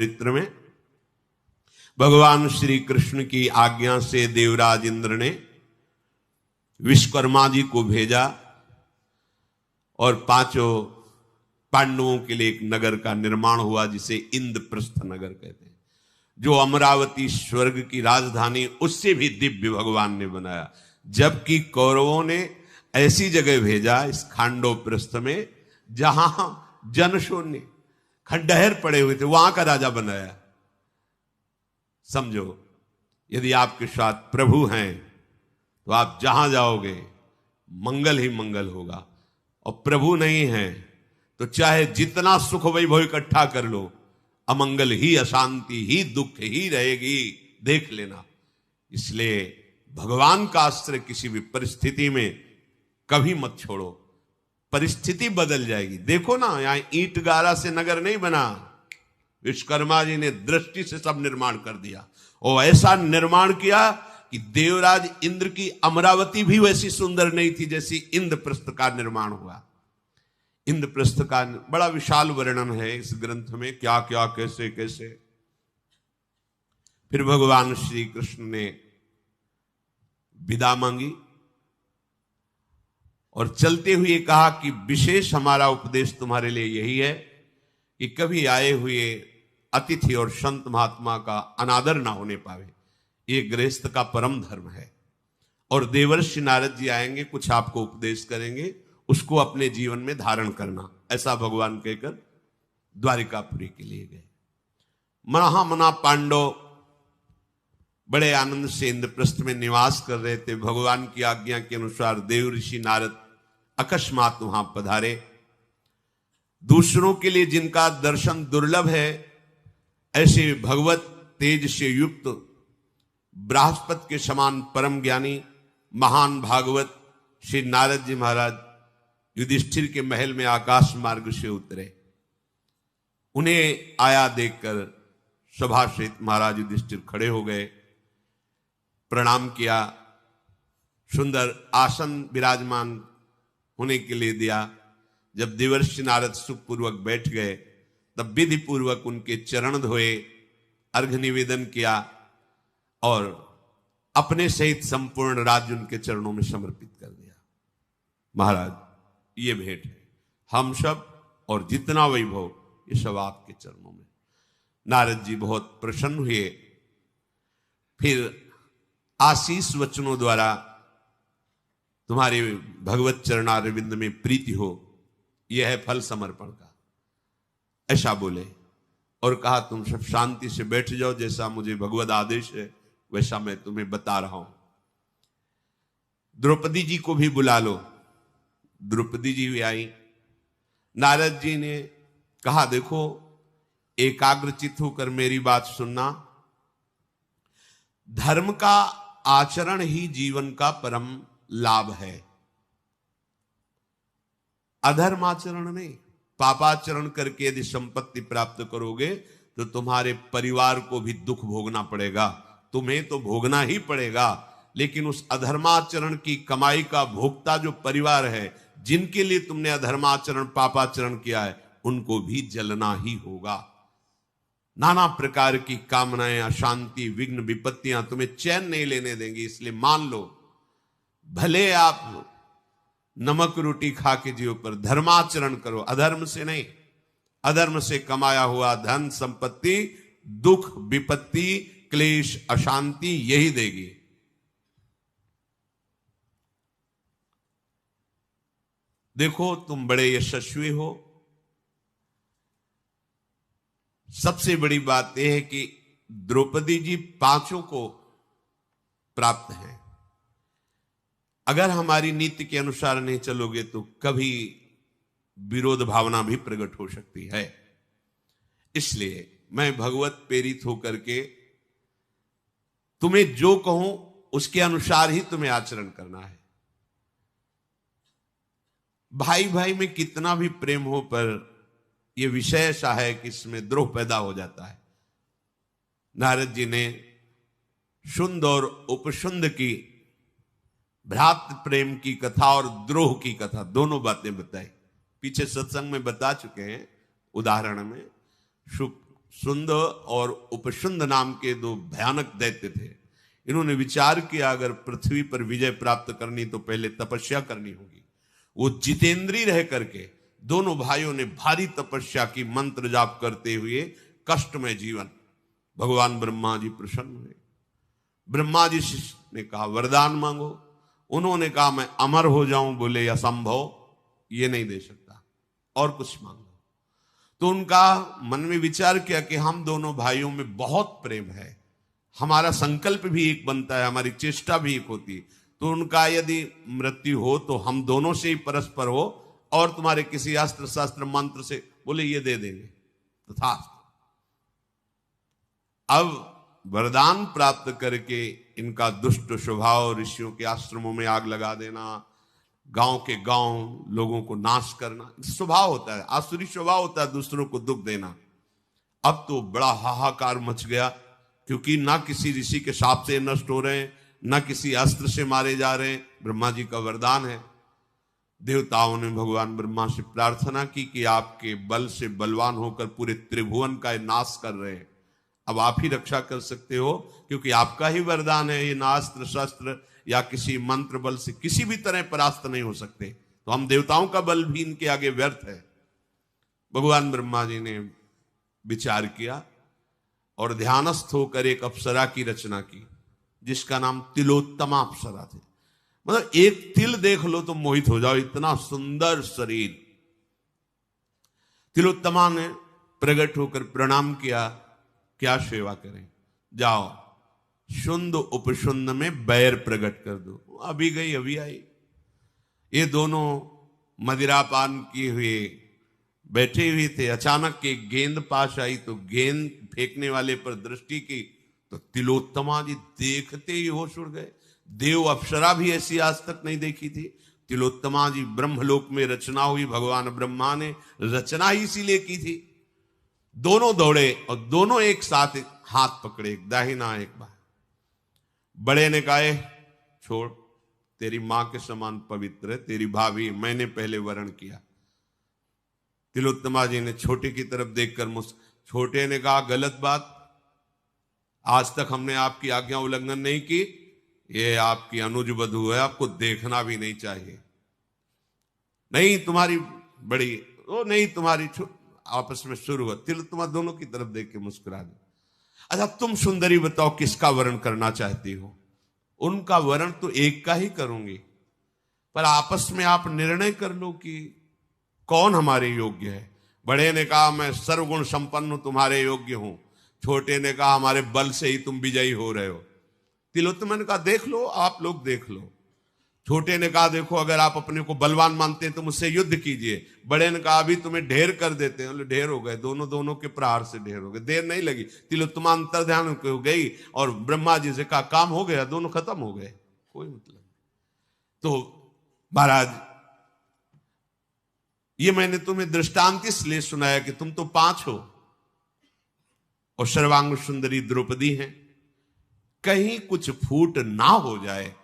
चरित्र में भगवान श्री कृष्ण की आज्ञा से देवराज इंद्र ने विश्वकर्मा जी को भेजा और पांचों पांडवों के लिए एक नगर का निर्माण हुआ जिसे इंद्रप्रस्थ नगर कहते हैं, जो अमरावती स्वर्ग की राजधानी उससे भी दिव्य भगवान ने बनाया। जबकि कौरवों ने ऐसी जगह भेजा इस खांडोप्रस्थ में जहां जनशून्य खंडहर पड़े हुए थे, वहां का राजा बनाया। समझो, यदि आपके साथ प्रभु हैं तो आप जहां जाओगे मंगल ही मंगल होगा, और प्रभु नहीं है तो चाहे जितना सुख वैभव इकट्ठा कर लो, अमंगल ही, अशांति ही, दुख ही रहेगी, देख लेना। इसलिए भगवान का आश्रय किसी भी परिस्थिति में कभी मत छोड़ो, परिस्थिति बदल जाएगी। देखो ना, यहां ईंट गारा से नगर नहीं बना, विश्वकर्मा जी ने दृष्टि से सब निर्माण कर दिया, और ऐसा निर्माण किया कि देवराज इंद्र की अमरावती भी वैसी सुंदर नहीं थी जैसी इंद्रप्रस्थ का निर्माण हुआ। इंद्रप्रस्थ का बड़ा विशाल वर्णन है इस ग्रंथ में, क्या क्या कैसे कैसे। फिर भगवान श्री कृष्ण ने विदा मांगी और चलते हुए कहा कि विशेष हमारा उपदेश तुम्हारे लिए यही है कि कभी आए हुए अतिथि और संत महात्मा का अनादर ना होने पावे, ये गृहस्थ का परम धर्म है। और देवर्षि नारद जी आएंगे, कुछ आपको उपदेश करेंगे, उसको अपने जीवन में धारण करना, ऐसा भगवान कहकर द्वारिकापुरी के लिए गए। मना पांडव बड़े आनंद से इंद्रप्रस्थ में निवास कर रहे थे। भगवान की आज्ञा के अनुसार देव ऋषि नारद अकस्मात वहां पधारे। दूसरों के लिए जिनका दर्शन दुर्लभ है, ऐसे भगवत तेज से युक्त बृहस्पति के समान परम ज्ञानी महान भागवत श्री नारद जी महाराज युधिष्ठिर के महल में आकाश मार्ग से उतरे। उन्हें आया देखकर सभा सहित महाराज युधिष्ठिर खड़े हो गए, प्रणाम किया, सुंदर आसन विराजमान होने के लिए दिया। जब देवर्षि नारद सुखपूर्वक बैठ गए तब विधि पूर्वक उनके चरण धोए, अर्घ्य निवेदन किया और अपने सहित संपूर्ण राज्य उनके चरणों में समर्पित कर दिया। महाराज, ये भेंट है, हम सब और जितना वैभव ये सब आपके चरणों में। नारद जी बहुत प्रसन्न हुए। फिर आशीष वचनों द्वारा तुम्हारे भगवत चरणारविंद में प्रीति हो, यह है फल समर्पण का, ऐसा बोले। और कहा तुम सब शांति से बैठ जाओ, जैसा मुझे भगवत आदेश है वैसा मैं तुम्हें बता रहा हूं। द्रौपदी जी को भी बुला लो। द्रौपदी जी भी आई। नारद जी ने कहा देखो, एकाग्रचित होकर मेरी बात सुनना। धर्म का आचरण ही जीवन का परम लाभ है, अधर्माचरण नहीं। पापाचरण करके यदि संपत्ति प्राप्त करोगे तो तुम्हारे परिवार को भी दुख भोगना पड़ेगा, तुम्हें तो भोगना ही पड़ेगा, लेकिन उस अधर्माचरण की कमाई का भोक्ता जो परिवार है, जिनके लिए तुमने अधर्माचरण पापाचरण किया है, उनको भी जलना ही होगा। नाना प्रकार की कामनाएं, अशांति, विघ्न, विपत्तियां तुम्हें चैन नहीं लेने देंगी। इसलिए मान लो, भले आप नमक रोटी खा के जियो, पर धर्माचरण करो, अधर्म से नहीं। अधर्म से कमाया हुआ धन संपत्ति दुख, विपत्ति, क्लेश, अशांति यही देगी। देखो तुम बड़े यशस्वी हो। सबसे बड़ी बात यह है कि द्रौपदी जी पांचों को प्राप्त है। अगर हमारी नीति के अनुसार नहीं चलोगे तो कभी विरोध भावना भी प्रकट हो सकती है। इसलिए मैं भगवत प्रेरित होकर के तुम्हें जो कहूं उसके अनुसार ही तुम्हें आचरण करना है। भाई भाई में कितना भी प्रेम हो, पर यह विषय ऐसा है कि इसमें द्रोह पैदा हो जाता है। नारद जी ने शुंद और उपशुंद की भ्रातृ प्रेम की कथा और द्रोह की कथा दोनों बातें बताई। पीछे सत्संग में बता चुके हैं, उदाहरण में सुंद और उपशुंद नाम के दो भयानक दैत्य थे। इन्होंने विचार किया अगर पृथ्वी पर विजय प्राप्त करनी तो पहले तपस्या करनी होगी। वो जितेंद्रीय रह करके दोनों भाइयों ने भारी तपस्या की, मंत्र जाप करते हुए कष्टमय जीवन। भगवान ब्रह्मा जी प्रसन्न हुए। ब्रह्मा जी ने कहा वरदान मांगो। उन्होंने कहा मैं अमर हो जाऊं। बोले असंभव, ये नहीं दे सकता, और कुछ मांगो। तो उनका मन में विचार किया कि हम दोनों भाइयों में बहुत प्रेम है, हमारा संकल्प भी एक बनता है, हमारी चेष्टा भी एक होती है। तो उनका यदि मृत्यु हो तो हम दोनों से ही परस्पर हो, और तुम्हारे किसी अस्त्र शस्त्र मंत्र से। बोले ये दे देंगे। तथास्तु। अब वरदान प्राप्त करके इनका दुष्ट स्वभाव, ऋषियों के आश्रमों में आग लगा देना, गांव के गांव लोगों को नाश करना स्वभाव होता है, आसुरी स्वभाव होता है, दूसरों को दुख देना। अब तो बड़ा हाहाकार मच गया, क्योंकि ना किसी ऋषि के शाप से नष्ट हो रहे हैं, ना किसी अस्त्र से मारे जा रहे हैं। ब्रह्मा जी का वरदान है। देवताओं ने भगवान ब्रह्मा से प्रार्थना की कि आपके बल से बलवान होकर पूरे त्रिभुवन का नाश कर रहे हैं, अब आप ही रक्षा कर सकते हो, क्योंकि आपका ही वरदान है। ये ना अस्त्र शस्त्र या किसी मंत्र बल से किसी भी तरह परास्त नहीं हो सकते, तो हम देवताओं का बल भी इनके आगे व्यर्थ है। भगवान ब्रह्मा जी ने विचार किया और ध्यानस्थ होकर एक अप्सरा की रचना की, जिसका नाम तिलोत्तमा अप्सरा थे। मतलब एक तिल देख लो तो मोहित हो जाओ, इतना सुंदर शरीर। तिलोत्तमा ने प्रकट होकर प्रणाम किया, क्या सेवा करें? जाओ शुंद उपशुंद में बैर प्रकट कर दो। अभी गई अभी आई। ये दोनों मदिरापान किए हुए बैठे हुए थे। अचानक एक गेंद पास आई, तो गेंद फेंकने वाले पर दृष्टि की तो तिलोत्तमा जी देखते ही होश उड़ गए। देव अप्सरा भी ऐसी आज तक नहीं देखी थी। तिलोत्तमा जी ब्रह्मलोक में रचना हुई, भगवान ब्रह्मा ने रचना ही इसीलिए की थी। दोनों दौड़े और दोनों एक साथ हाथ पकड़े, एक दाहिना एक बाएं। बड़े ने कहा छोड़, तेरी मां के समान पवित्र है, तेरी भाभी, मैंने पहले वरण किया। तिलोत्तमा जी ने छोटे की तरफ देखकर छोटे ने कहा गलत बात, आज तक हमने आपकी आज्ञा उल्लंघन नहीं की, ये आपकी अनुज वधू है, आपको देखना भी नहीं चाहिए। नहीं तुम्हारी बड़ी, वो नहीं तुम्हारी, आपस में शुरू हुआ। तिलोत्तमा दोनों की तरफ देख के मुस्कुरा दे। अच्छा तुम सुंदरी बताओ किसका वर्ण करना चाहती हो? उनका वर्ण तो एक का ही करूंगी, पर आपस में आप निर्णय कर लो कि कौन हमारे योग्य है। बड़े ने कहा मैं सर्वगुण संपन्न हूं, तुम्हारे योग्य हूं। छोटे ने कहा हमारे बल से ही तुम विजयी हो रहे हो। तिलोत्तमा ने कहा देख लो, आप लोग देख लो। छोटे ने कहा देखो अगर आप अपने को बलवान मानते हैं तो मुझसे युद्ध कीजिए। बड़े ने कहा अभी तुम्हें ढेर कर देते हैं। ढेर हो गए, दोनों के प्रहार से ढेर हो गए। देर नहीं लगी, तिलोत्तमा अंतर ध्यान हो गई और ब्रह्मा जी से कहा काम हो गया, दोनों खत्म हो गए, कोई मतलब नहीं। तो महाराज ये मैंने तुम्हें दृष्टांत इसलिए सुनाया कि तुम तो 5 हो और सर्वांग सुंदरी द्रौपदी हैं, कहीं कुछ फूट ना हो जाए,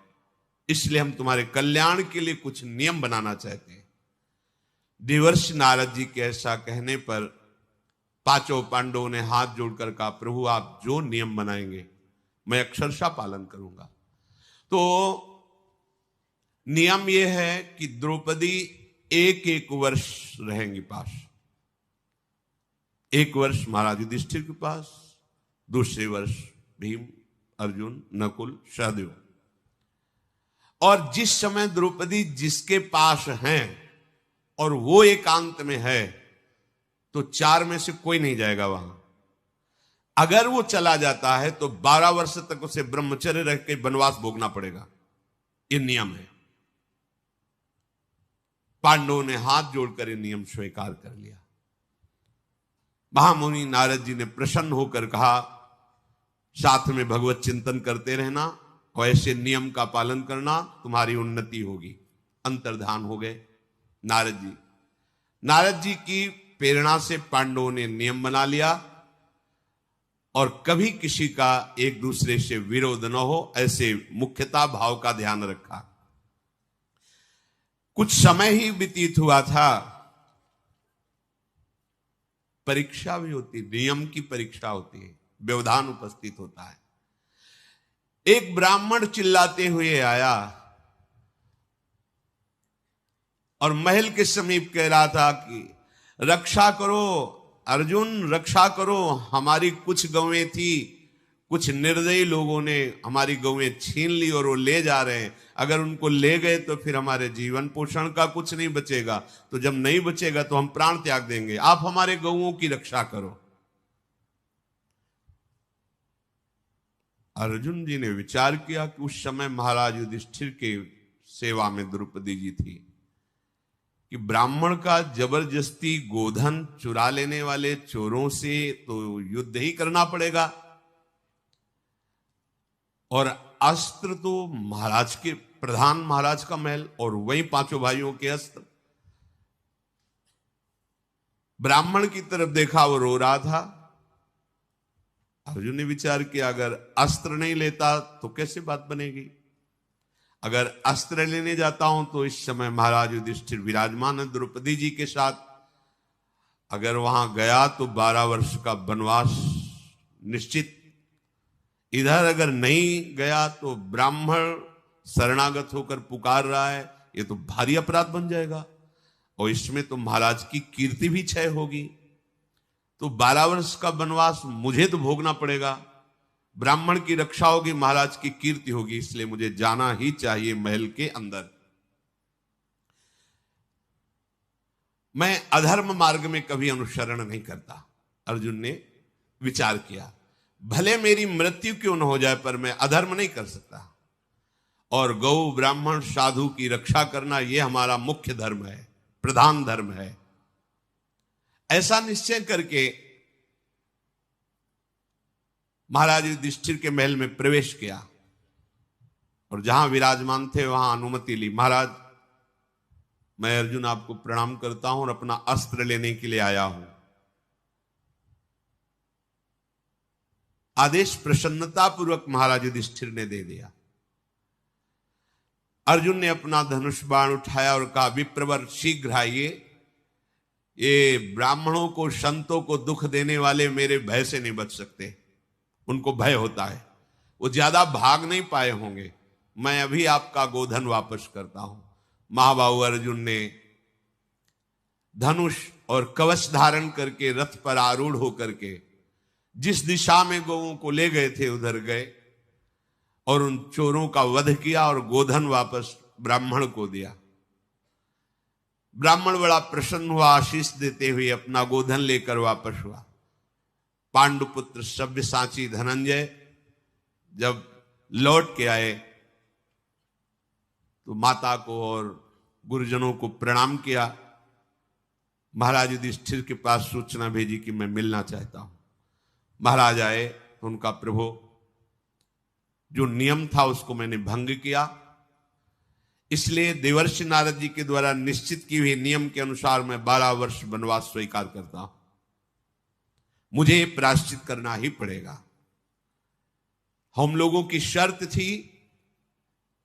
इसलिए हम तुम्हारे कल्याण के लिए कुछ नियम बनाना चाहते हैं। देवर्षि नारद जी के ऐसा कहने पर 5 पांडवों ने हाथ जोड़कर कहा प्रभु आप जो नियम बनाएंगे मैं अक्षरशः पालन करूंगा। तो नियम यह है कि द्रौपदी 1 वर्ष रहेंगी पास। 1 वर्ष महाराज युधिष्ठिर के पास, दूसरे वर्ष भीम, अर्जुन, नकुल, सहदेव। और जिस समय द्रौपदी जिसके पास हैं और वो एकांत में है तो 4 में से कोई नहीं जाएगा वहां। अगर वो चला जाता है तो 12 वर्ष तक उसे ब्रह्मचर्य रह के वनवास भोगना पड़ेगा। ये नियम है। पांडवों ने हाथ जोड़कर ये नियम स्वीकार कर लिया। महामुनि नारद जी ने प्रसन्न होकर कहा साथ में भगवत चिंतन करते रहना और ऐसे नियम का पालन करना, तुम्हारी उन्नति होगी। अंतर्धान हो गए नारद जी। नारद जी की प्रेरणा से पांडवों ने नियम बना लिया और कभी किसी का एक दूसरे से विरोध न हो, ऐसे मुख्यता भाव का ध्यान रखा। कुछ समय ही व्यतीत हुआ था परीक्षा भी होती है, नियम की परीक्षा होती है, व्यवधान उपस्थित होता है। एक ब्राह्मण चिल्लाते हुए आया और महल के समीप कह रहा था कि रक्षा करो अर्जुन, रक्षा करो, हमारी कुछ गौएं थी, कुछ निर्दयी लोगों ने हमारी गौएं छीन ली और वो ले जा रहे हैं। अगर उनको ले गए तो फिर हमारे जीवन पोषण का कुछ नहीं बचेगा, तो जब नहीं बचेगा तो हम प्राण त्याग देंगे, आप हमारे गौओं की रक्षा करो। अर्जुन जी ने विचार किया कि उस समय महाराज युधिष्ठिर के सेवा में द्रौपदी जी थी कि ब्राह्मण का जबरदस्ती गोधन चुरा लेने वाले चोरों से तो युद्ध ही करना पड़ेगा, और अस्त्र तो महाराज के, प्रधान महाराज का महल और वही पांचों भाइयों के अस्त्र। ब्राह्मण की तरफ देखा, वो रो रहा था। अर्जुन ने विचार किया अगर अस्त्र नहीं लेता तो कैसे बात बनेगी, अगर अस्त्र लेने जाता हूं तो इस समय महाराज युधिष्ठिर विराजमान है द्रौपदी जी के साथ, अगर वहां गया तो 12 वर्ष का वनवास निश्चित, इधर अगर नहीं गया तो ब्राह्मण शरणागत होकर पुकार रहा है, ये तो भारी अपराध बन जाएगा, और इसमें तो महाराज की कीर्ति भी क्षय होगी, तो 12 वर्ष का वनवास मुझे तो भोगना पड़ेगा, ब्राह्मण की रक्षा होगी, महाराज की कीर्ति होगी, इसलिए मुझे जाना ही चाहिए महल के अंदर। मैं अधर्म मार्ग में कभी अनुसरण नहीं करता, अर्जुन ने विचार किया, भले मेरी मृत्यु क्यों न हो जाए पर मैं अधर्म नहीं कर सकता, और गौ ब्राह्मण साधु की रक्षा करना यह हमारा मुख्य धर्म है, प्रधान धर्म है। ऐसा निश्चय करके महाराज युधिष्ठिर के महल में प्रवेश किया और जहां विराजमान थे वहां अनुमति ली। महाराज, मैं अर्जुन आपको प्रणाम करता हूं और अपना अस्त्र लेने के लिए आया हूं। आदेश प्रसन्नता पूर्वक महाराज युधिष्ठिर ने दे दिया। अर्जुन ने अपना धनुष बाण उठाया और कहा, विप्रवर शीघ्र आइए, ये ब्राह्मणों को, संतों को दुख देने वाले मेरे भय से नहीं बच सकते, उनको भय होता है, वो ज्यादा भाग नहीं पाए होंगे, मैं अभी आपका गोधन वापस करता हूं। महाबाहु अर्जुन ने धनुष और कवच धारण करके रथ पर आरूढ़ होकर के जिस दिशा में गौओं को ले गए थे उधर गए और उन चोरों का वध किया और गोधन वापस ब्राह्मण को दिया। ब्राह्मण बड़ा प्रसन्न हुआ, आशीष देते हुए अपना गोधन लेकर वापस हुआ। पांडुपुत्र सव्यसाची धनंजय जब लौट के आए तो माता को और गुरुजनों को प्रणाम किया। महाराज युधिष्ठिर के पास सूचना भेजी कि मैं मिलना चाहता हूं। महाराज आए तो उनका, प्रभु जो नियम था उसको मैंने भंग किया, इसलिए देवर्षि नारद जी के द्वारा निश्चित की हुई नियम के अनुसार मैं 12 वर्ष वनवास स्वीकार करता हूं, मुझे प्रायश्चित करना ही पड़ेगा। हम लोगों की शर्त थी,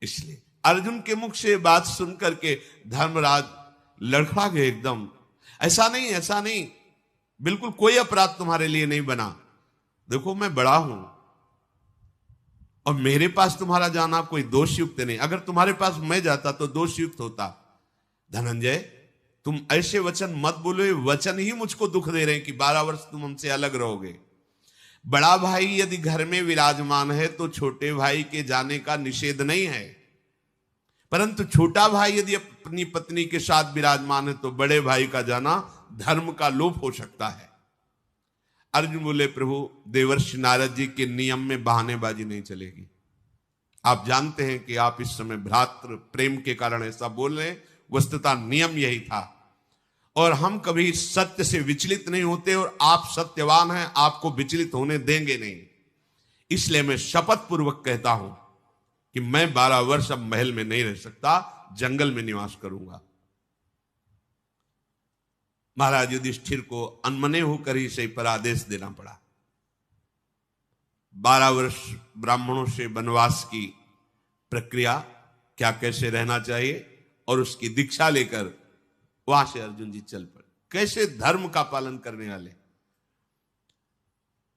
इसलिए अर्जुन के मुख से बात सुनकर के धर्मराज लड़खड़ा गए एकदम। ऐसा नहीं, ऐसा नहीं, बिल्कुल कोई अपराध तुम्हारे लिए नहीं बना, देखो मैं बड़ा हूं और मेरे पास तुम्हारा जाना कोई दोषयुक्त नहीं, अगर तुम्हारे पास मैं जाता तो दोषयुक्त होता। धनंजय, तुम ऐसे वचन मत बोलो, वचन ही मुझको दुख दे रहे हैं कि 12 वर्ष तुम हमसे अलग रहोगे। बड़ा भाई यदि घर में विराजमान है तो छोटे भाई के जाने का निषेध नहीं है, परंतु छोटा भाई यदि अपनी पत्नी के साथ विराजमान है तो बड़े भाई का जाना धर्म का लोप हो सकता है। अर्जुन बोले, प्रभु देवर्षि नारद जी के नियम में बहानेबाजी नहीं चलेगी। आप जानते हैं कि आप इस समय भ्रातृ प्रेम के कारण ऐसा बोल रहे हैं, वस्तुतः नियम यही था और हम कभी सत्य से विचलित नहीं होते और आप सत्यवान हैं, आपको विचलित होने देंगे नहीं। इसलिए मैं शपथ पूर्वक कहता हूं कि मैं 12 वर्ष अब महल में नहीं रह सकता, जंगल में निवास करूंगा। महाराज युधिष्ठिर को अनमने होकर ही सही पर आदेश देना पड़ा। 12 वर्ष ब्राह्मणों से वनवास की प्रक्रिया, क्या कैसे रहना चाहिए, और उसकी दीक्षा लेकर वहां से अर्जुन जी चल पड़े। कैसे धर्म का पालन करने वाले,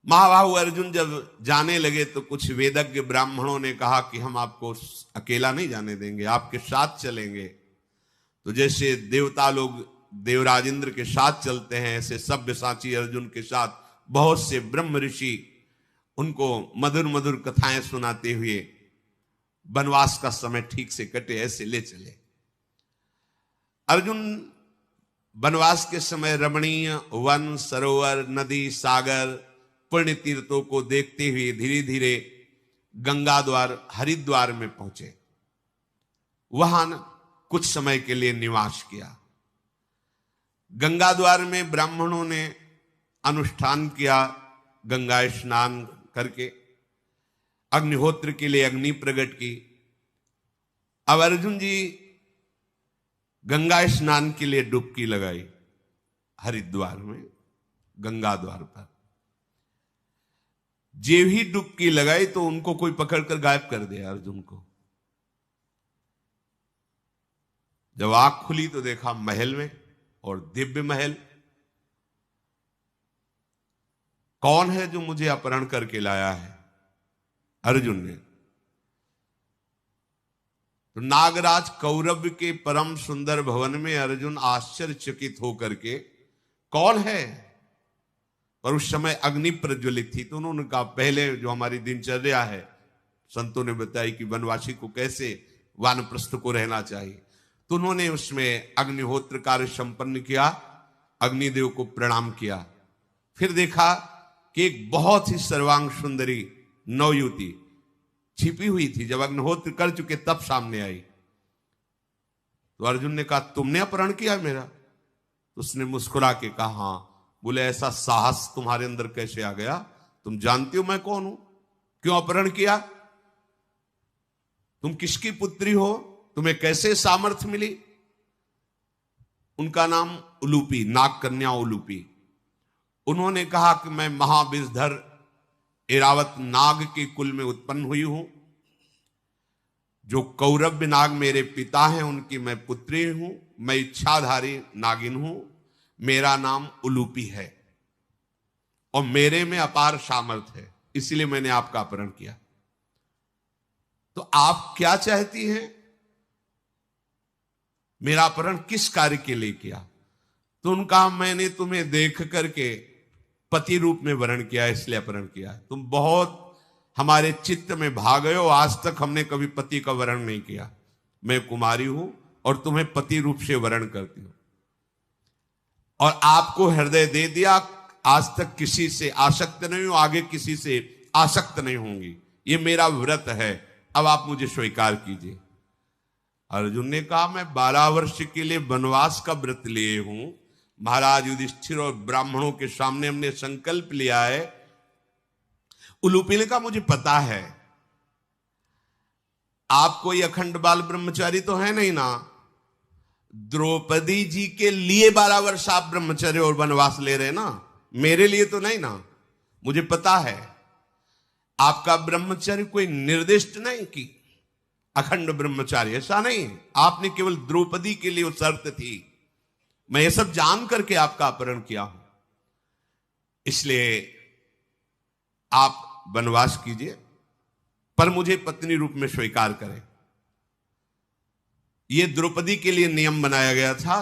महाबाहु अर्जुन जब जाने लगे तो कुछ वेदज्ञ ब्राह्मणों ने कहा कि हम आपको अकेला नहीं जाने देंगे, आपके साथ चलेंगे। तो जैसे देवता लोग देवराज इंद्र के साथ चलते हैं, ऐसे सब्यसाची अर्जुन के साथ बहुत से ब्रह्म ऋषि उनको मधुर मधुर कथाएं सुनाते हुए वनवास का समय ठीक से कटे, ऐसे ले चले। अर्जुन वनवास के समय रमणीय वन, सरोवर, नदी, सागर, पुण्य तीर्थों को देखते हुए धीरे धीरे गंगा द्वार हरिद्वार में पहुंचे। वहां कुछ समय के लिए निवास किया। गंगा द्वार में ब्राह्मणों ने अनुष्ठान किया, गंगा स्नान करके अग्निहोत्र के लिए अग्नि प्रकट की। अब अर्जुन जी गंगा स्नान के लिए डुबकी लगाई हरिद्वार में गंगा द्वार पर। जे भी डुबकी लगाई तो उनको कोई पकड़कर गायब कर दिया अर्जुन को। जब आंख खुली तो देखा महल में, और दिव्य महल। कौन है जो मुझे अपहरण करके लाया है? अर्जुन ने। तो नागराज कौरव के परम सुंदर भवन में अर्जुन आश्चर्यचकित होकर के, कौन है? पर उस समय अग्नि प्रज्वलित थी। तो उन्होंने कहा पहले जो हमारी दिनचर्या है, संतों ने बताई कि वनवासी को कैसे वानप्रस्थ को रहना चाहिए। तो उन्होंने उसमें अग्निहोत्र कार्य संपन्न किया, अग्निदेव को प्रणाम किया। फिर देखा कि एक बहुत ही सर्वांग सुंदरी नवयुवती छिपी हुई थी। जब अग्निहोत्र कर चुके तब सामने आई। तो अर्जुन ने कहा तुमने अपहरण किया मेरा? तो उसने मुस्कुरा के कहा हाँ। बोले ऐसा साहस तुम्हारे अंदर कैसे आ गया? तुम जानती हो मैं कौन हूं, क्यों अपहरण किया? तुम किसकी पुत्री हो? तुम्हें कैसे सामर्थ्य मिली? उनका नाम उलूपी, नाग कन्या उलूपी। उन्होंने कहा कि मैं महाविषधर ऐरावत नाग के कुल में उत्पन्न हुई हूं। जो कौरव्य नाग मेरे पिता हैं उनकी मैं पुत्री हूं। मैं इच्छाधारी नागिन हूं। मेरा नाम उलूपी है और मेरे में अपार सामर्थ्य है, इसलिए मैंने आपका अपहरण किया। तो आप क्या चाहती हैं? मेरा अपहरण किस कार्य के लिए किया? तो उनका मैंने तुम्हें देख करके पति रूप में वर्ण किया, इसलिए अपहरण किया। तुम बहुत हमारे चित्त में भाग गए हो। आज तक हमने कभी पति का वर्ण नहीं किया। मैं कुमारी हूं और तुम्हें पति रूप से वर्ण करती हूं, और आपको हृदय दे दिया। आज तक किसी से आसक्त नहीं हूं, आगे किसी से आसक्त नहीं होंगी। ये मेरा व्रत है, अब आप मुझे स्वीकार कीजिए। अर्जुन ने कहा मैं 12 वर्ष के लिए वनवास का व्रत लिए हूं। महाराज युधिष्ठिर और ब्राह्मणों के सामने हमने संकल्प लिया है। उलूपी ने कहा मुझे पता है, आप कोई अखंड बाल ब्रह्मचारी तो है नहीं ना। द्रौपदी जी के लिए 12 वर्ष आप ब्रह्मचर्य और वनवास ले रहे ना, मेरे लिए तो नहीं ना। मुझे पता है आपका ब्रह्मचर्य कोई निर्दिष्ट नहीं कि अखंड ब्रह्मचारी, ऐसा नहीं है। आपने केवल द्रौपदी के लिए वो शर्त थी। मैं ये सब जान करके आपका अपहरण किया हूं, इसलिए आप वनवास कीजिए, पर मुझे पत्नी रूप में स्वीकार करें। ये द्रौपदी के लिए नियम बनाया गया था।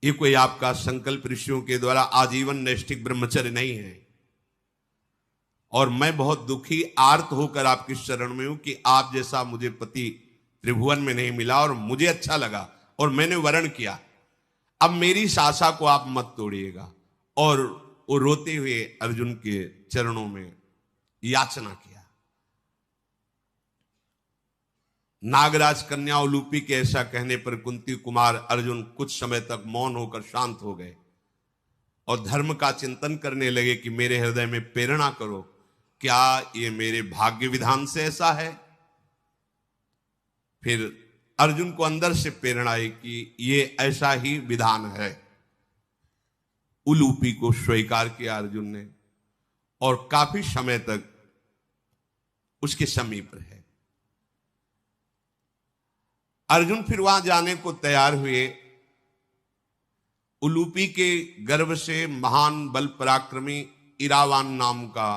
ये कोई आपका संकल्प ऋषियों के द्वारा आजीवन नैष्ठिक ब्रह्मचर्य नहीं है। और मैं बहुत दुखी आर्त होकर आपकी शरण में हूं कि आप जैसा मुझे पति त्रिभुवन में नहीं मिला, और मुझे अच्छा लगा और मैंने वर्ण किया। अब मेरी इस आशा को आप मत तोड़िएगा। और वो रोते हुए अर्जुन के चरणों में याचना किया। नागराज कन्या उलूपी के ऐसा कहने पर कुंती कुमार अर्जुन कुछ समय तक मौन होकर शांत हो गए और धर्म का चिंतन करने लगे कि मेरे हृदय में प्रेरणा करो, क्या ये मेरे भाग्य विधान से ऐसा है? फिर अर्जुन को अंदर से प्रेरणा आई कि ये ऐसा ही विधान है। उलूपी को स्वीकार किया अर्जुन ने और काफी समय तक उसके समीप रहे। अर्जुन फिर वहां जाने को तैयार हुए। उलूपी के गर्भ से महान बल पराक्रमी इरावान नाम का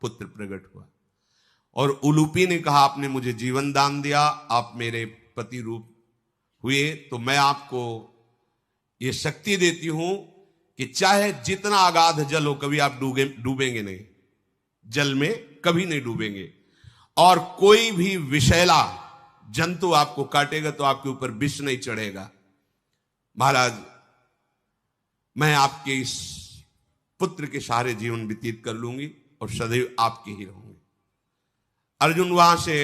पुत्र प्रकट हुआ। और उलूपी ने कहा, आपने मुझे जीवन दान दिया, आप मेरे पति रूप हुए, तो मैं आपको ये शक्ति देती हूं कि चाहे जितना अगाध जल हो, कभी आप डूबेंगे नहीं, जल में कभी नहीं डूबेंगे। और कोई भी विषैला जंतु आपको काटेगा तो आपके ऊपर विष नहीं चढ़ेगा। महाराज, मैं आपके इस पुत्र के सहारे जीवन व्यतीत कर लूंगी और सदैव आपके ही रहूंगी। अर्जुन वहां से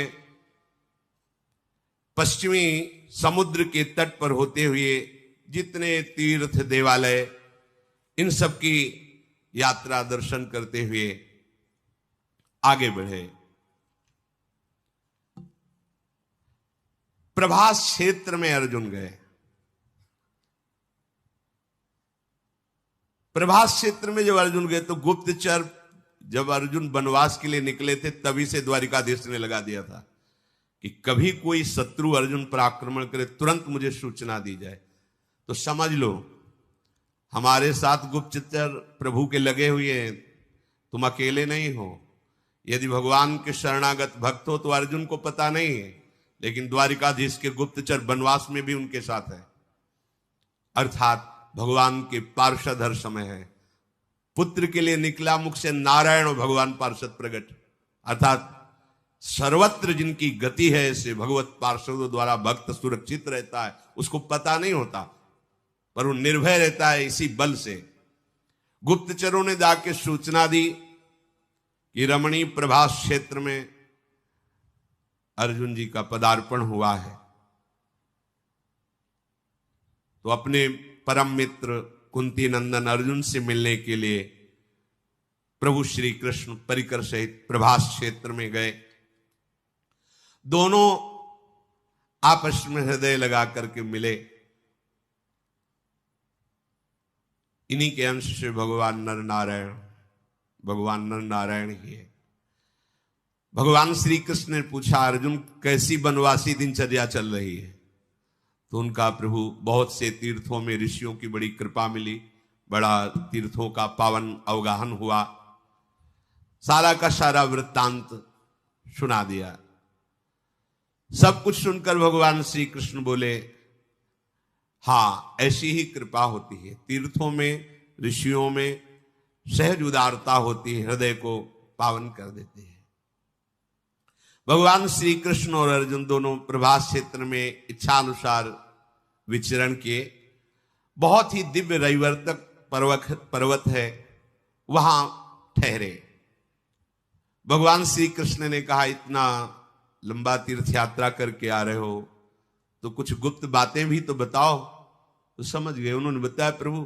पश्चिमी समुद्र के तट पर होते हुए जितने तीर्थ देवालय, इन सब की यात्रा दर्शन करते हुए आगे बढ़े। प्रभास क्षेत्र में अर्जुन गए। प्रभास क्षेत्र में जब अर्जुन गए तो गुप्तचर, जब अर्जुन वनवास के लिए निकले थे तभी से द्वारिकाधीश ने लगा दिया था कि कभी कोई शत्रु अर्जुन पर आक्रमण करे तुरंत मुझे सूचना दी जाए। तो समझ लो, हमारे साथ गुप्तचर प्रभु के लगे हुए हैं, तुम अकेले नहीं हो। यदि भगवान के शरणागत भक्त हो तो अर्जुन को पता नहीं है, लेकिन द्वारिकाधीश के गुप्तचर वनवास में भी उनके साथ है। अर्थात भगवान के पार्षद हर समय है। पुत्र के लिए निकला मुख से नारायण और भगवान पार्षद प्रकट, अर्थात सर्वत्र जिनकी गति है, ऐसे भगवत पार्षदों द्वारा भक्त सुरक्षित रहता है। उसको पता नहीं होता पर वो निर्भय रहता है। इसी बल से गुप्तचरों ने जाके सूचना दी कि रमणीय प्रभास क्षेत्र में अर्जुन जी का पदार्पण हुआ है। तो अपने परम मित्र कुंती नंदन अर्जुन से मिलने के लिए प्रभु श्री कृष्ण परिकर सहित प्रभास क्षेत्र में गए। दोनों आपस में हृदय लगा करके मिले। इन्हीं के अंश से भगवान नर नारायण ही है। भगवान श्री कृष्ण ने पूछा, अर्जुन कैसी वनवासी दिनचर्या चल रही है? तो उनका प्रभु, बहुत से तीर्थों में ऋषियों की बड़ी कृपा मिली, बड़ा तीर्थों का पावन अवगाहन हुआ, सारा का सारा वृत्तांत सुना दिया। सब कुछ सुनकर भगवान श्री कृष्ण बोले, हाँ, ऐसी ही कृपा होती है। तीर्थों में, ऋषियों में सहज उदारता होती है, हृदय को पावन कर देते हैं। भगवान श्री कृष्ण और अर्जुन दोनों प्रभास क्षेत्र में इच्छानुसार विचरण किए। बहुत ही दिव्य रविवर्तक पर्वत है, वहां ठहरे। भगवान श्री कृष्ण ने कहा, इतना लंबा तीर्थ यात्रा करके आ रहे हो तो कुछ गुप्त बातें भी तो बताओ। तो समझ गए। उन्होंने बताया, प्रभु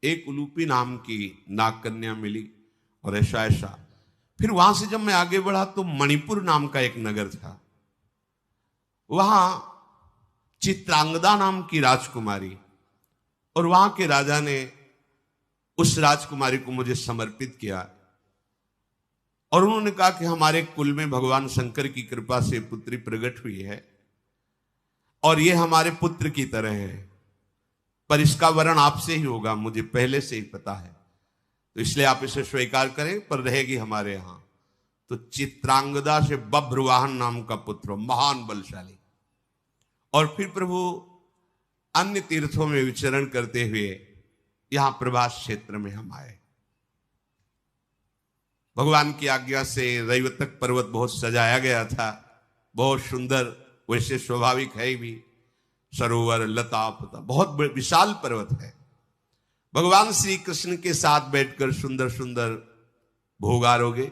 एक उलूपी नाम की नाग कन्या मिली और ऐसा ऐसा। फिर वहां से जब मैं आगे बढ़ा तो मणिपुर नाम का एक नगर था, वहां चित्रांगदा नाम की राजकुमारी, और वहां के राजा ने उस राजकुमारी को मुझे समर्पित किया। और उन्होंने कहा कि हमारे कुल में भगवान शंकर की कृपा से पुत्री प्रकट हुई है और ये हमारे पुत्र की तरह है, पर इसका वर्ण आपसे ही होगा, मुझे पहले से ही पता है, तो इसलिए आप इसे स्वीकार करें, पर रहेगी हमारे यहां। तो चित्रांगदा से बभ्रवाहन नाम का पुत्र, महान बलशाली। और फिर प्रभु अन्य तीर्थों में विचरण करते हुए यहां प्रभास क्षेत्र में हम आए। भगवान की आज्ञा से रैवतक पर्वत बहुत सजाया गया था, बहुत सुंदर, वैसे स्वाभाविक है भी, सरोवर, लता पता, बहुत विशाल पर्वत है। भगवान श्री कृष्ण के साथ बैठकर सुंदर सुंदर भोग आरोगे।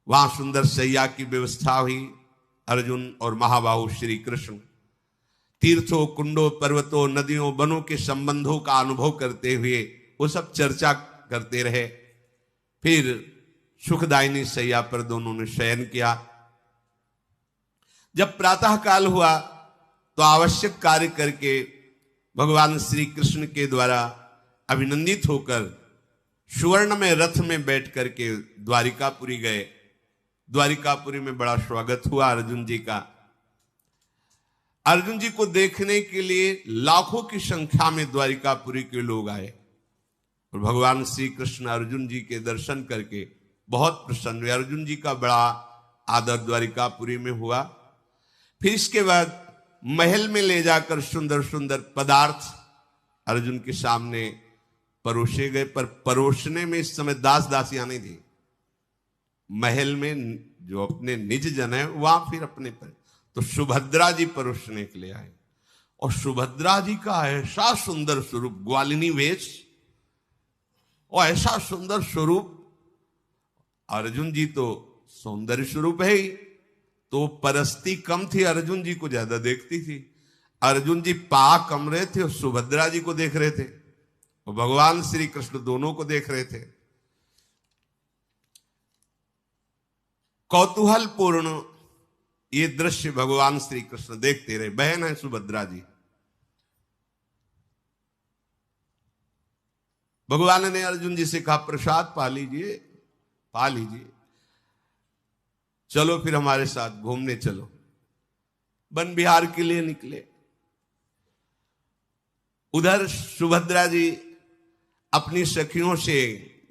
वहां सुंदर शैया की व्यवस्था हुई। अर्जुन और महाबाहु श्री कृष्ण तीर्थों, कुंडों, पर्वतों, नदियों, वनों के संबंधों का अनुभव करते हुए वो सब चर्चा करते रहे। फिर सुखदायिनी शैया पर दोनों ने शयन किया। जब प्रातः काल हुआ तो आवश्यक कार्य करके भगवान श्री कृष्ण के द्वारा अभिनंदित होकर सुवर्ण में रथ में बैठ करके द्वारिकापुरी गए। द्वारिकापुरी में बड़ा स्वागत हुआ अर्जुन जी का। अर्जुन जी को देखने के लिए लाखों की संख्या में द्वारिकापुरी के लोग आए। और भगवान श्री कृष्ण अर्जुन जी के दर्शन करके बहुत प्रसन्न हुए। अर्जुन जी का बड़ा आदर द्वारिकापुरी में हुआ। फिर इसके बाद महल में ले जाकर सुंदर सुंदर पदार्थ अर्जुन के सामने परोसे गए, पर परोसने में इस समय दास दासियां नहीं थी। महल में जो अपने निज जन है वहां फिर अपने पर, तो सुभद्रा जी परोसने के लिए आए। और सुभद्रा जी का ऐसा सुंदर स्वरूप, ग्वालिनी वेश और ऐसा सुंदर स्वरूप। अर्जुन जी तो सौंदर्य स्वरूप है ही, तो परस्ती कम थी, अर्जुन जी को ज्यादा देखती थी। अर्जुन जी पा कम रहे थे और सुभद्रा जी को देख रहे थे, और भगवान श्री कृष्ण दोनों को देख रहे थे। कौतूहलपूर्ण ये दृश्य भगवान श्री कृष्ण देखते रहे। बहन है सुभद्रा जी। भगवान ने अर्जुन जी से कहा प्रसाद पा लीजिए, पा लीजिए, चलो फिर हमारे साथ घूमने चलो। वन विहार के लिए निकले। उधर सुभद्रा जी अपनी सखियों से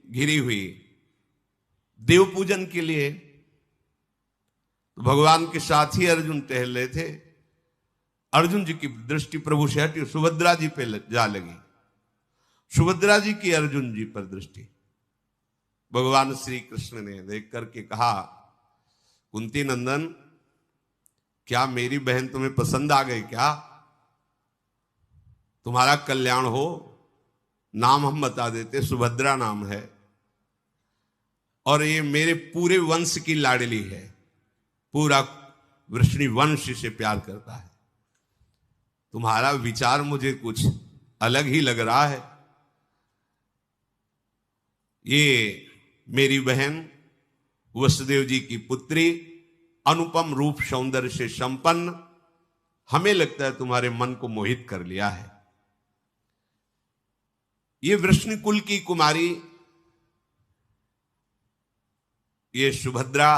घिरी हुई देव पूजन के लिए, तो भगवान के साथ ही अर्जुन टहल रहे थे। अर्जुन जी की दृष्टि प्रभु से हटी, सुभद्रा जी पे जा लगी। सुभद्रा जी की अर्जुन जी पर दृष्टि। भगवान श्री कृष्ण ने देख करके कहा कुंती नंदन, क्या मेरी बहन तुम्हें पसंद आ गई क्या? तुम्हारा कल्याण हो। नाम हम बता देते, सुभद्रा नाम है, और ये मेरे पूरे वंश की लाडली है। पूरा वृष्णि वंश से प्यार करता है। तुम्हारा विचार मुझे कुछ अलग ही लग रहा है। ये मेरी बहन वसुदेव जी की पुत्री, अनुपम रूप सौंदर्य से संपन्न, हमें लगता है तुम्हारे मन को मोहित कर लिया है। ये वृष्णि कुल की कुमारी, ये सुभद्रा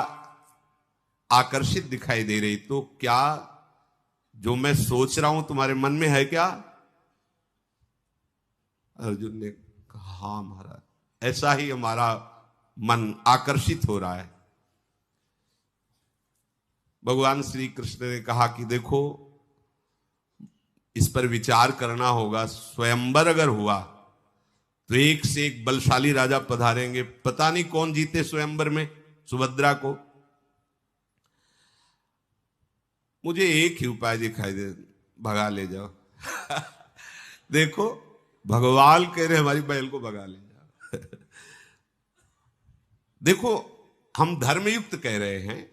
आकर्षित दिखाई दे रही, तो क्या जो मैं सोच रहा हूं तुम्हारे मन में है क्या? अर्जुन ने कहा हां महाराज, ऐसा ही हमारा मन आकर्षित हो रहा है। भगवान श्री कृष्ण ने कहा कि देखो, इस पर विचार करना होगा। स्वयंवर अगर हुआ तो एक से एक बलशाली राजा पधारेंगे, पता नहीं कौन जीते स्वयंवर में सुभद्रा को। मुझे एक ही उपाय दिखाई दे, भगा ले जाओ। देखो, भगवान कह रहे हमारी बहन को भगा ले जाओ। देखो, हम धर्मयुक्त कह रहे हैं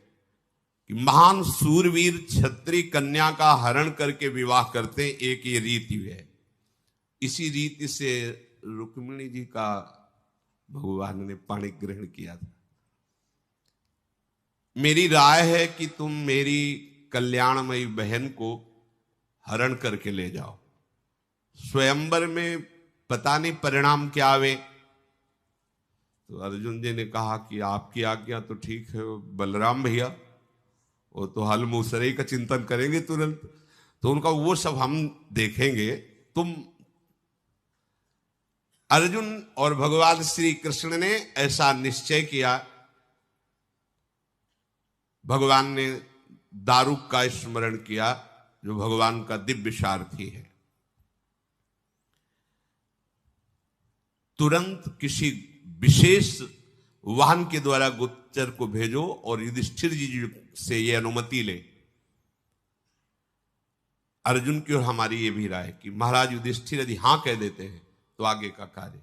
कि महान सूरवीर क्षत्रिय कन्या का हरण करके विवाह करते हैं, एक ये रीति है। इसी रीति से रुक्मिणी जी का भगवान ने पाणी ग्रहण किया था। मेरी राय है कि तुम मेरी कल्याणमयी बहन को हरण करके ले जाओ। स्वयंवर में पता नहीं परिणाम क्या आवे। तो अर्जुन जी ने कहा कि आपकी आज्ञा तो ठीक है बलराम भैया, वो तो हल मूसरे का चिंतन करेंगे तुरंत, तो उनका वो सब हम देखेंगे। तुम अर्जुन और भगवान श्री कृष्ण ने ऐसा निश्चय किया। भगवान ने दारुक का स्मरण किया, जो भगवान का दिव्य सारथी है। तुरंत किसी विशेष वाहन के द्वारा गुप्तचर को भेजो और युधिष्ठिर जी से यह अनुमति ले। अर्जुन की और हमारी ये भी राय कि महाराज युधिष्ठिर यदि हां कह देते हैं तो आगे का कार्य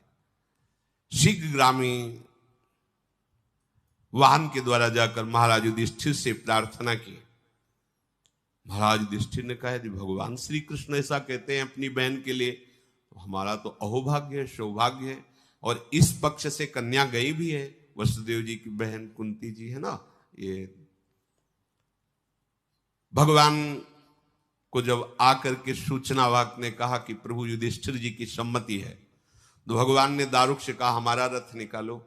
शीघ्रगामी वाहन के द्वारा जाकर महाराज युधिष्ठिर से प्रार्थना की। महाराज युधिष्ठिर ने कहा यदि भगवान श्री कृष्ण ऐसा कहते हैं अपनी बहन के लिए, तो हमारा तो अहोभाग्य है, सौभाग्य है। और इस पक्ष से कन्या गई भी है, वसुदेव जी की बहन कुंती जी है ना। ये भगवान को जब आकर के सूचना वाक ने कहा कि प्रभु युधिष्ठिर जी की सम्मति है, तो भगवान ने दारुक से कहा हमारा रथ निकालो,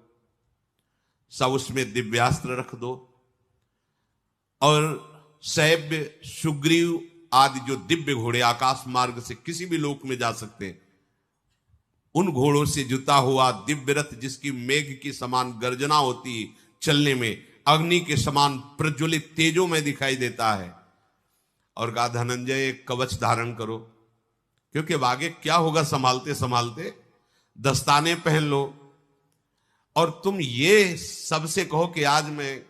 सब उसमें दिव्यास्त्र रख दो, और सैब्य सुग्रीव आदि जो दिव्य घोड़े आकाश मार्ग से किसी भी लोक में जा सकते हैं, उन घोड़ों से जुता हुआ दिव्य रथ जिसकी मेघ की समान गर्जना होती चलने में, अग्नि के समान प्रज्वलित तेजों में दिखाई देता है। और कहा धनंजय एक कवच धारण करो, क्योंकि अब आगे क्या होगा संभालते संभालते, दस्ताने पहन लो और तुम ये सबसे कहो कि आज मैं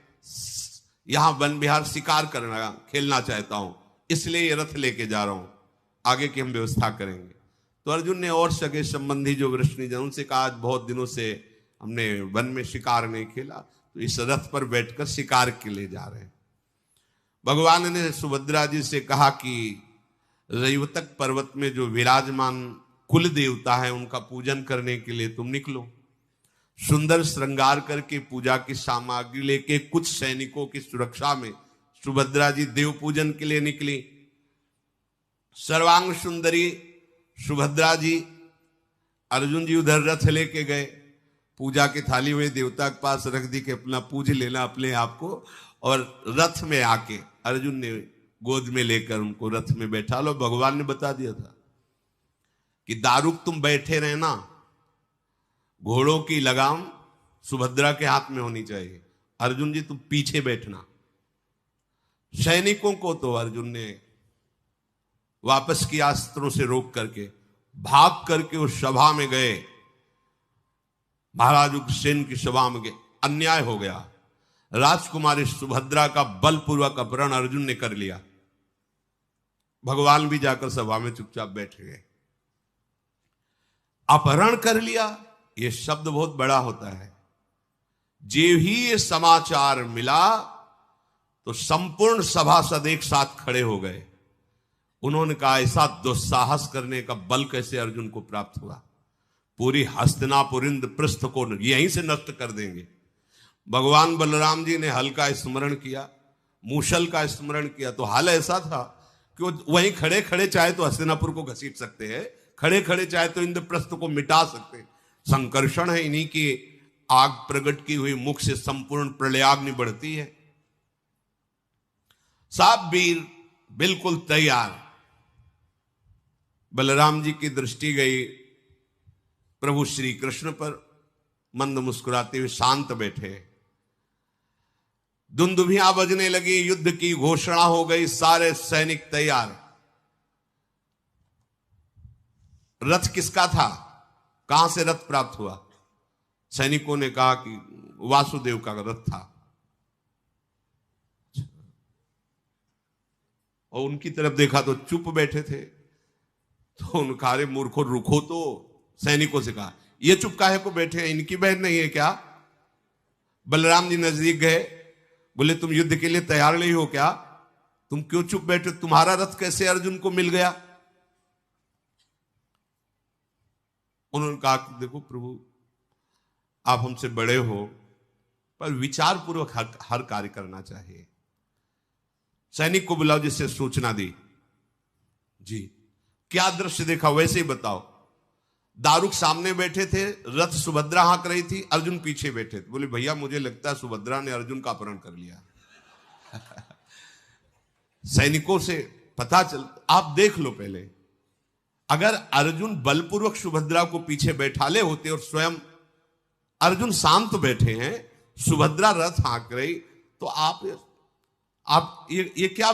यहां वन विहार शिकार करना खेलना चाहता हूं, इसलिए ये रथ लेके जा रहा हूं, आगे की हम व्यवस्था करेंगे। तो अर्जुन ने और सगे संबंधी जो वृष्णिजन उनसे कहा आज बहुत दिनों से हमने वन में शिकार नहीं खेला, तो इस रथ पर बैठकर शिकार के लिए जा रहे हैं। भगवान ने सुभद्रा जी से कहा कि रैवतक पर्वत में जो विराजमान कुल देवता है उनका पूजन करने के लिए तुम निकलो। सुंदर श्रृंगार करके पूजा की सामग्री लेके कुछ सैनिकों की सुरक्षा में सुभद्रा जी देव पूजन के लिए निकली। सर्वांग सुंदरी सुभद्रा जी, अर्जुन जी उधर रथ लेके गए, पूजा की थाली हुए देवता के पास रख दी कि अपना पूज लेना अपने आप को, और रथ में आके अर्जुन ने गोद में लेकर उनको रथ में बैठा लो। भगवान ने बता दिया था कि दारुक तुम बैठे रहना, घोड़ों की लगाम सुभद्रा के हाथ में होनी चाहिए, अर्जुन जी तुम पीछे बैठना। सैनिकों को तो अर्जुन ने वापस किया अस्त्रों से रोक करके, भाग करके उस सभा में गए, महाराज उग्रसेन की सभा में गए। अन्याय हो गया, राजकुमारी सुभद्रा का बलपूर्वक अपहरण अर्जुन ने कर लिया। भगवान भी जाकर सभा में चुपचाप बैठ गए। अपहरण कर लिया, यह शब्द बहुत बड़ा होता है। जे ही ये समाचार मिला तो संपूर्ण सभासद एक साथ खड़े हो गए। उन्होंने कहा ऐसा दुस्साहस करने का बल कैसे अर्जुन को प्राप्त हुआ, पूरी हस्तिनापुर इंद्रप्रस्थ को यहीं से नष्ट कर देंगे। भगवान बलराम जी ने हल का स्मरण किया, मूषल का स्मरण किया, तो हाल ऐसा था कि वो वहीं खड़े खड़े चाहे तो हस्तिनापुर को घसीट सकते हैं, खड़े खड़े चाहे तो इंद्रप्रस्थ को मिटा सकते हैं। संकर्षण है, इन्हीं की आग प्रकट की हुई मुख से संपूर्ण प्रलयाग्नि बढ़ती है। सब वीर बिल्कुल तैयार। बलराम जी की दृष्टि गई प्रभु श्री कृष्ण पर, मंद मुस्कुराते हुए शांत बैठे। दुंदुभियां बजने लगी, युद्ध की घोषणा हो गई, सारे सैनिक तैयार। रथ किसका था, कहां से रथ प्राप्त हुआ? सैनिकों ने कहा कि वासुदेव का रथ था। और उनकी तरफ देखा तो चुप बैठे थे। तो उनका अरे मूर्खो रुको, तो सैनिकों से कहा ये चुप काहे को बैठे हैं, इनकी बहन नहीं है क्या? बलराम जी नजदीक गए, बोले तुम युद्ध के लिए तैयार नहीं हो क्या? तुम क्यों चुप बैठे? तुम्हारा रथ कैसे अर्जुन को मिल गया? उन्होंने कहा कि देखो प्रभु, आप हमसे बड़े हो, पर विचार पूर्वक हर कार्य करना चाहिए। सैनिक को बुलाओ जिससे सूचना दी। जी, क्या दृश्य देखा वैसे ही बताओ। दारुक सामने बैठे थे, रथ सुभद्रा हाँक रही थी, अर्जुन पीछे बैठे थे। बोले भैया मुझे लगता है सुभद्रा ने अर्जुन का अपहरण कर लिया। सैनिकों से पता चल, आप देख लो पहले, अगर अर्जुन बलपूर्वक सुभद्रा को पीछे बैठा ले होते और स्वयं अर्जुन शांत बैठे हैं, सुभद्रा रथ हाँक रही, तो आप ये क्या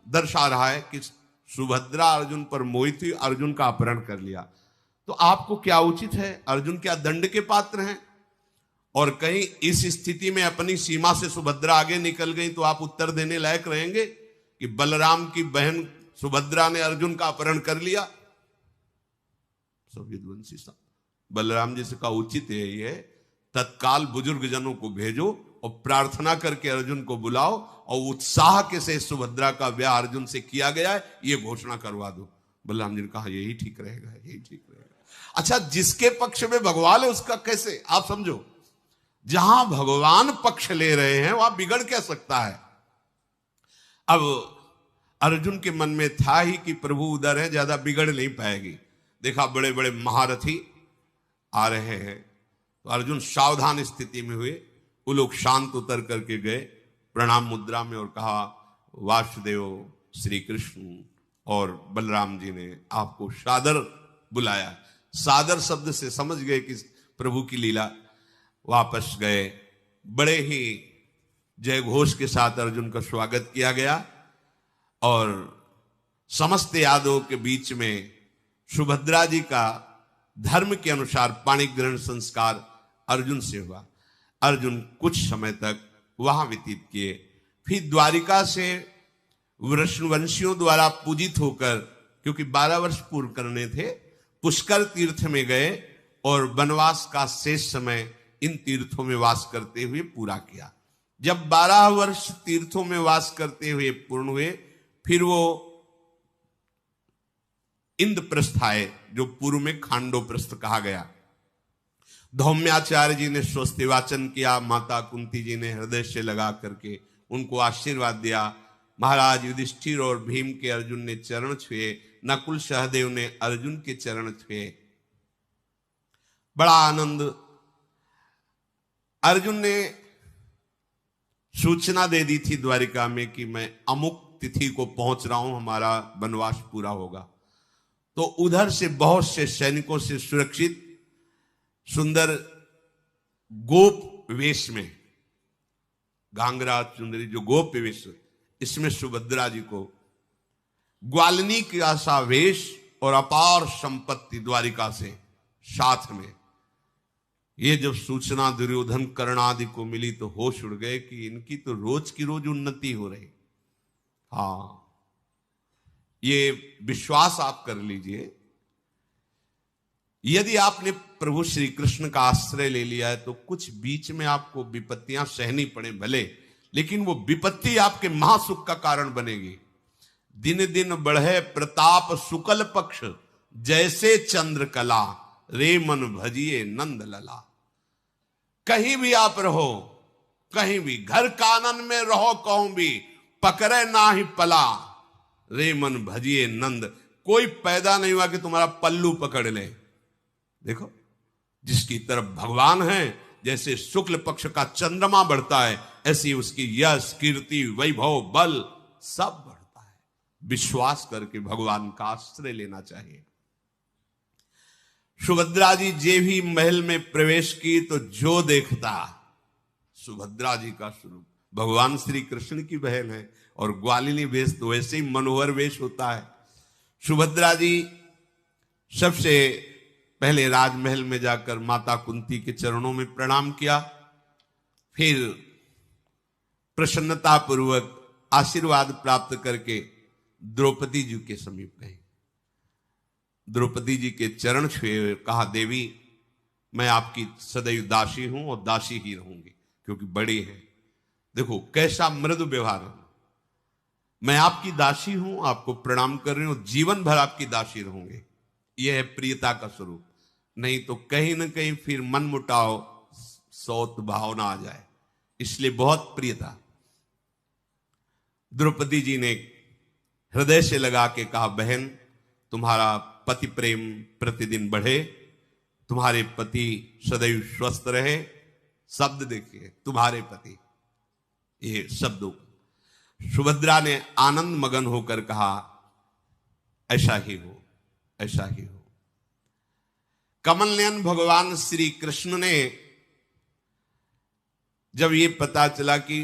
दर्शा रहा है कि सुभद्रा अर्जुन पर मोहित हुई, अर्जुन का अपहरण कर लिया। तो आपको क्या उचित है? अर्जुन क्या दंड के पात्र हैं? और कहीं इस स्थिति में अपनी सीमा से सुभद्रा आगे निकल गई तो आप उत्तर देने लायक रहेंगे कि बलराम की बहन सुभद्रा ने अर्जुन का अपहरण कर लिया? सब विद्वांसी साहब, बलराम जी से कहा उचित है ये, तत्काल बुजुर्ग जनों को भेजो और प्रार्थना करके अर्जुन को बुलाओ और उत्साह के से सुभद्रा का ब्याह अर्जुन से किया गया है ये घोषणा करवा दो। बलराम जी ने कहा यही ठीक रहेगा, यही ठीक रहेगा। अच्छा, जिसके पक्ष में भगवान है उसका कैसे, आप समझो, जहां भगवान पक्ष ले रहे हैं वहां बिगड़ क्या सकता है? अब अर्जुन के मन में था ही कि प्रभु उधर है, ज्यादा बिगड़ नहीं पाएगी। देखा बड़े बड़े महारथी आ रहे हैं, तो अर्जुन सावधान स्थिति में हुए। वो लोग शांत उतर करके गए प्रणाम मुद्रा में और कहा वासुदेव श्री कृष्ण और बलराम जी ने आपको सादर बुलाया। सादर शब्द से समझ गए कि प्रभु की लीला। वापस गए, बड़े ही जय घोष के साथ अर्जुन का स्वागत किया गया और समस्त यादवों के बीच में सुभद्रा जी का धर्म के अनुसार पाणी ग्रहण संस्कार अर्जुन से हुआ। अर्जुन कुछ समय तक वहां व्यतीत किए, फिर द्वारिका से वृषणवंशियों द्वारा पूजित होकर, क्योंकि 12 वर्ष पूर्ण करने थे, पुष्कर तीर्थ में गए और वनवास का शेष समय इन तीर्थों में वास करते हुए पूरा किया। जब 12 वर्ष तीर्थों में वास करते हुए पूर्ण हुए, फिर वो इंद्रप्रस्थ आए, जो पूर्व में खांडोप्रस्थ कहा गया। धौम्याचार्य जी ने स्वस्ति वाचन किया, माता कुंती जी ने हृदय से लगा करके उनको आशीर्वाद दिया। महाराज युधिष्ठिर और भीम के अर्जुन ने चरण छुए, नकुल सहदेव ने अर्जुन के चरण छुए। बड़ा आनंद। अर्जुन ने सूचना दे दी थी द्वारिका में कि मैं अमुक तिथि को पहुंच रहा हूं, हमारा वनवास पूरा होगा। तो उधर से बहुत से सैनिकों से सुरक्षित सुंदर गोप वेश में, घांगरा चुंदरी जो गोप वेश, इसमें सुभद्रा जी को ग्वालिनी का सा वेश और अपार संपत्ति द्वारिका से साथ में। ये जब सूचना दुर्योधन कर्ण आदि को मिली तो होश उड़ गए कि इनकी तो रोज की रोज उन्नति हो रही। हाँ, ये विश्वास आप कर लीजिए, यदि आपने प्रभु श्री कृष्ण का आश्रय ले लिया है तो कुछ बीच में आपको विपत्तियां सहनी पड़े भले, लेकिन वो विपत्ति आपके महासुख का कारण बनेगी। दिन दिन बढ़े प्रताप शुक्ल पक्ष, जैसे चंद्र कला, रे मन भजिए नंद लला। कहीं भी आप रहो, कहीं भी घर कानन में रहो, कहूं भी पकड़े ना ही पला, रे मन भजिए नंद। कोई पैदा नहीं हुआ कि तुम्हारा पल्लू पकड़ ले। देखो, जिसकी तरफ भगवान है, जैसे शुक्ल पक्ष का चंद्रमा बढ़ता है, ऐसी उसकी यश कीर्ति वैभव बल सब बढ़ता है। विश्वास करके भगवान का आश्रय लेना चाहिए। सुभद्रा जी जे भी महल में प्रवेश की तो जो देखता सुभद्रा जी का स्वरूप। भगवान श्री कृष्ण की बहन है और ग्वालिनी वेश तो वैसे ही मनोहर वेश होता है। सुभद्रा जी सबसे पहले राजमहल में जाकर माता कुंती के चरणों में प्रणाम किया, फिर प्रसन्नता पूर्वक आशीर्वाद प्राप्त करके द्रौपदी जी के समीप गए। द्रौपदी जी के चरण छुए, कहा देवी मैं आपकी सदैव दासी हूं और दासी ही रहूंगी, क्योंकि बड़ी है। देखो कैसा मृदु व्यवहार है। मैं आपकी दासी हूं, आपको प्रणाम कर रही हूं, जीवन भर आपकी दासी रहूंगी। यह है प्रियता का स्वरूप। नहीं तो कहीं ना कहीं फिर मन मुटाव सौत भावना आ जाए, इसलिए बहुत प्रियता। द्रौपदी जी ने हृदय से लगा के कहा, बहन तुम्हारा पति प्रेम प्रतिदिन बढ़े, तुम्हारे पति सदैव स्वस्थ रहे। शब्द देखिए, तुम्हारे पति, ये शब्दों। सुभद्रा ने आनंद मगन होकर कहा, ऐसा ही हो, ऐसा ही हो। कमल नयन भगवान श्री कृष्ण ने जब ये पता चला कि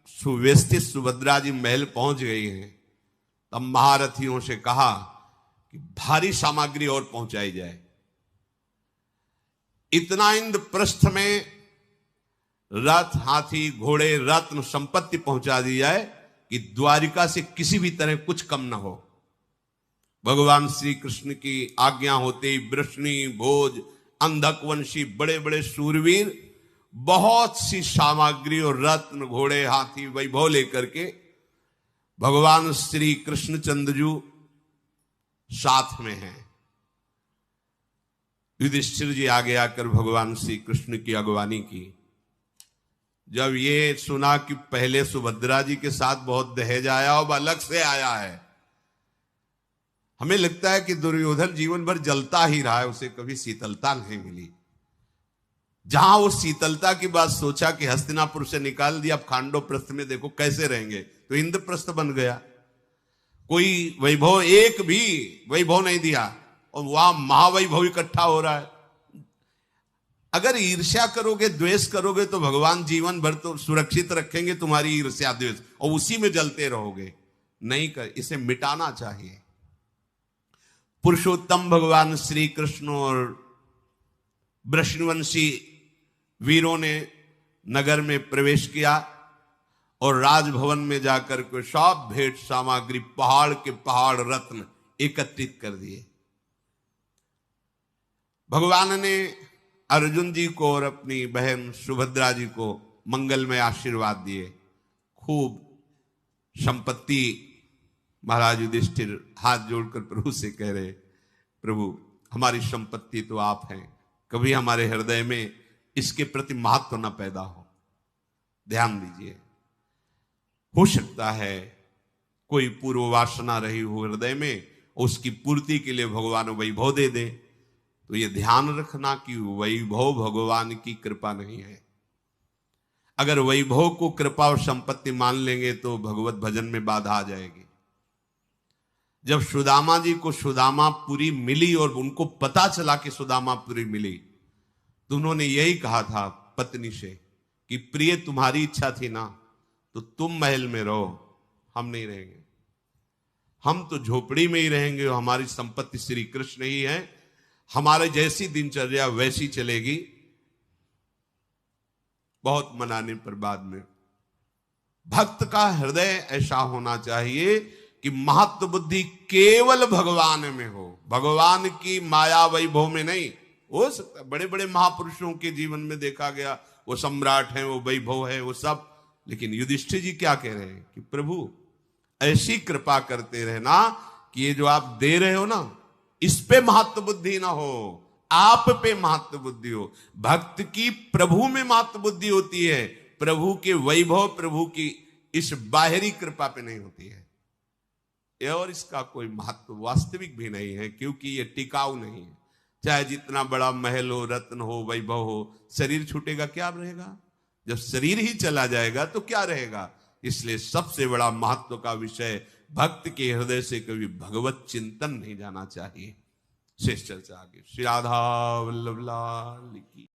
सुव्यवस्थित सुभद्रा जी महल पहुंच गई हैं, तब महारथियों से कहा कि भारी सामग्री और पहुंचाई जाए। इतना इंद्रप्रस्थ में रथ, हाथी, घोड़े, रत्न, संपत्ति पहुंचा दी जाए कि द्वारिका से किसी भी तरह कुछ कम ना हो। भगवान श्री कृष्ण की आज्ञा होते ही वृष्णि, भोज, अंधकवंशी, बड़े बड़े शूरवीर बहुत सी सामग्री और रत्न, घोड़े, हाथी, वैभव लेकर के भगवान श्री कृष्णचंद्र जी साथ में हैं। युधिष्ठिर जी आगे आकर भगवान श्री कृष्ण की अगवानी की। जब ये सुना कि पहले सुभद्रा जी के साथ बहुत दहेज आया और अलग से आया है, हमें लगता है कि दुर्योधन जीवन भर जलता ही रहा है, उसे कभी शीतलता नहीं मिली। जहां वो शीतलता की बात सोचा कि हस्तिनापुर से निकाल दिया, अब खांडोप्रस्थ में देखो कैसे रहेंगे, तो इंद्रप्रस्थ बन गया। कोई वैभव, एक भी वैभव नहीं दिया और वहां महावैभव इकट्ठा हो रहा है। अगर ईर्ष्या करोगे, द्वेष करोगे, तो भगवान जीवन भर तो सुरक्षित रखेंगे तुम्हारी ईर्ष्या द्वेष, और उसी में जलते रहोगे। नहीं कर, इसे मिटाना चाहिए। पुरुषोत्तम भगवान श्री कृष्ण और वृषणवंशी वीरों ने नगर में प्रवेश किया और राजभवन में जाकर के सब भेंट सामग्री, पहाड़ के पहाड़ रत्न एकत्रित कर दिए। भगवान ने अर्जुन जी को और अपनी बहन सुभद्रा जी को मंगलमय आशीर्वाद दिए, खूब संपत्ति। महाराज युधिष्ठिर हाथ जोड़कर प्रभु से कह रहे, प्रभु हमारी संपत्ति तो आप हैं, कभी हमारे हृदय में इसके प्रति महत्व न पैदा हो, ध्यान दीजिए। हो सकता है कोई पूर्व वासना रही हो हृदय में, उसकी पूर्ति के लिए भगवान वैभव दे दे, तो ये ध्यान रखना कि वैभव भगवान की कृपा नहीं है। अगर वैभव को कृपा और संपत्ति मान लेंगे तो भगवत भजन में बाधा आ जाएगी। जब सुदामा जी को सुदामापुरी मिली और उनको पता चला कि सुदामापुरी मिली, तो उन्होंने यही कहा था पत्नी से कि प्रिय तुम्हारी इच्छा थी ना, तो तुम महल में रहो, हम नहीं रहेंगे, हम तो झोपड़ी में ही रहेंगे, और हमारी संपत्ति श्री कृष्ण ही है, हमारे जैसी दिनचर्या वैसी चलेगी। बहुत मनाने पर बाद में भक्त का हृदय ऐसा होना चाहिए कि महत्व बुद्धि केवल भगवान में हो, भगवान की माया वैभव में नहीं। हो सकता है बड़े बड़े महापुरुषों के जीवन में देखा गया, वो सम्राट हैं, वो वैभव है, वो सब, लेकिन युधिष्ठिर जी क्या कह रहे हैं कि प्रभु ऐसी कृपा करते रहना कि ये जो आप दे रहे हो ना, इस पे महत्व बुद्धि ना हो, आप पे महत्व बुद्धि हो। भक्त की प्रभु में महत्व बुद्धि होती है, प्रभु के वैभव, प्रभु की इस बाहरी कृपा पे नहीं होती है। और इसका कोई महत्व वास्तविक भी नहीं है, क्योंकि ये टिकाऊ नहीं है। चाहे जितना बड़ा महल हो, रत्न हो, वैभव हो, शरीर छूटेगा क्या रहेगा? जब शरीर ही चला जाएगा तो क्या रहेगा? इसलिए सबसे बड़ा महत्व का विषय भक्त के हृदय से कभी भगवत चिंतन नहीं जाना चाहिए। शेष चर्चा आगे। श्री राधा वल्लभ लाल की।